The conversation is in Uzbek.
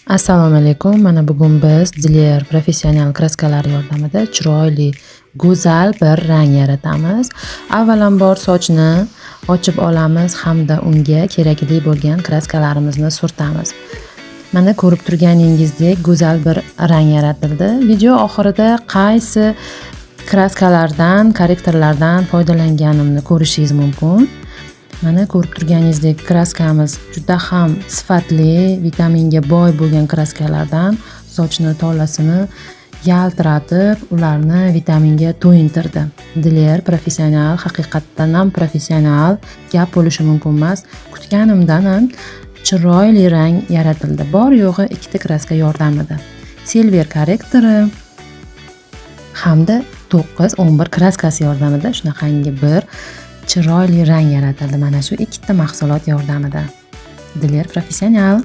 Assalomu alaykum. Mana bugun biz Diler professional kraskalar yordamida chiroyli, go'zal bir rang yaratamiz. Avvalambor sochni ochib olamiz hamda unga kerakli bo'lgan kraskalarimizni surtamiz. Mana ko'rib turganingizdek go'zal bir rang yaratildi. Video oxirida qaysi kraskalardan, korrektorlardan foydalanganimni ko'rishingiz mumkin. Mana ko'rib turganingizdek kraskamiz juda ham sifatli, vitaminga boy bo'lgan kraskalardan sochni tolasini yaltiratib, ularni vitaminga to'yintirdi. Diler professional, haqiqatdan ham professional gap bo'lishi mumkin emas. Kutganimdan ham chiroyli rang yaratildi. Bor yo'g'i 2 ta kraska yordamida. Silver korrektori hamda 9-11 kraskasi yordamida shunaqangi bir chiroyli rang yaratildi. Mana shu 2 ta mahsulot yordamida. Diler professional